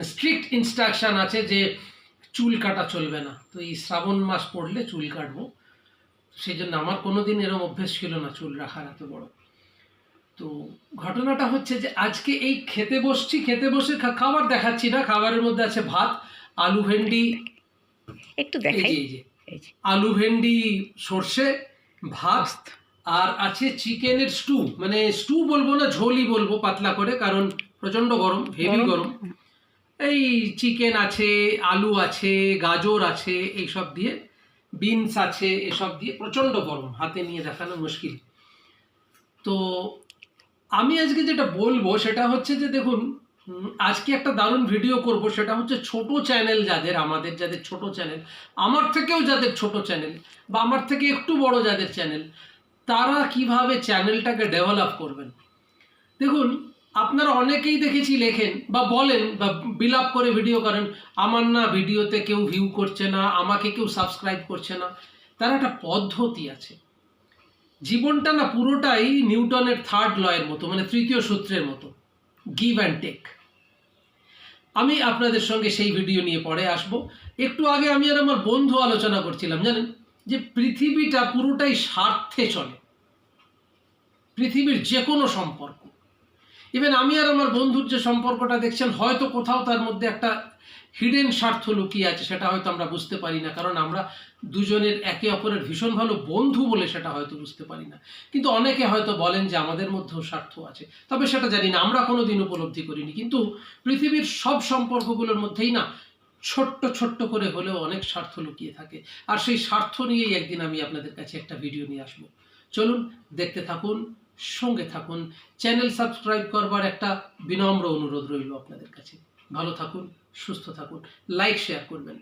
Strict instruction আছে যে চুল কাটা চলবে না। তো এই শ্রাবণ মাস পড়লে চুল কাটবো, সেই জন্য আমার কোনোদিন এরকম অভ্যেস ছিল না চুল রাখার এত বড়। তো ঘটনাটা হচ্ছে যে আজকে এই খেতে বসছি, খেতে বসে খাবার দেখাচ্ছি না, খাবারের মধ্যে আছে ভাত, আলু ভেন্ডি, একটু দেখাই, এই যে আলু ভেন্ডি সর্ষে ভাত, আর আছে চিকেনের স্টু, মানে স্টু বলবো না, ঝোলই বলবো পাতলা করে, কারণ প্রচন্ড গরম, হেভি গরম। এই চিকেন আছে, আলু আছে, গাজর আছে, এইসব দিয়ে বিনস আছে, এসব দিয়ে প্রচন্ড গরম, হাতে নিয়ে দেখানো মুশকিল। তো আমি আজকে যেটা বলবো সেটা হচ্ছে যে দেখুন, আজকে একটা দারুণ ভিডিও করব, সেটা হচ্ছে ছোট চ্যানেল যাদের, আমাদের যাদের ছোট চ্যানেল, আমার থেকেও যাদের ছোট চ্যানেল, বা আমার থেকে একটু বড় যাদের চ্যানেল, তারা কিভাবে চ্যানেলটাকে ডেভেলপ করবেন। দেখুন, আপনারা অনেকেই দেখেছি লেখেন বা বলেন বা বিলাপ করে ভিডিও করেন, আমার না ভিডিওতে কেউ ভিউ করছে না, আমাকে কেউ সাবস্ক্রাইব করছে না। তার একটা পদ্ধতি আছে। জীবনটা না পুরোটাই নিউটনের থার্ড লয়ের মতো, মানে তৃতীয় সূত্রের মতো, গিভ অ্যান্ড টেক। আমি আপনাদের সঙ্গে সেই ভিডিও নিয়ে পরে আসব। একটু আগে আমি আর আমার বন্ধু আলোচনা করছিলাম, জানেন, যে পৃথিবীটা পুরোটাই স্বার্থে চলে, পৃথিবীর যে কোনো সম্পর্ক। ইভেন আমি আর আমার বন্ধুর যে সম্পর্কটা দেখছেন, হয়তো কোথাও তার মধ্যে একটা হিডেন স্বার্থ লুকিয়ে আছে, সেটা হয়তো আমরা বুঝতে পারি না, কারণ আমরা দুজনের একে অপরের ভীষণ ভালো বন্ধু বলে সেটা হয়তো বুঝতে পারি না। কিন্তু অনেকে হয়তো বলেন যে আমাদের মধ্যেও স্বার্থ আছে, তবে সেটা জানি না, আমরা কোনোদিন উপলব্ধি করিনি। কিন্তু পৃথিবীর সব সম্পর্কগুলোর মধ্যেই না ছোট্ট ছোট্ট করে হলেও অনেক স্বার্থ লুকিয়ে থাকে, আর সেই স্বার্থ নিয়েই একদিন আমি আপনাদের কাছে একটা ভিডিও নিয়ে আসবো। চলুন দেখতে থাকুন, সঙ্গে থাকুন। চ্যানেল সাবস্ক্রাইব করবার একটা বিনম্র অনুরোধ রইল আপনাদের কাছে। ভালো থাকুন, সুস্থ থাকুন, লাইক শেয়ার করবেন।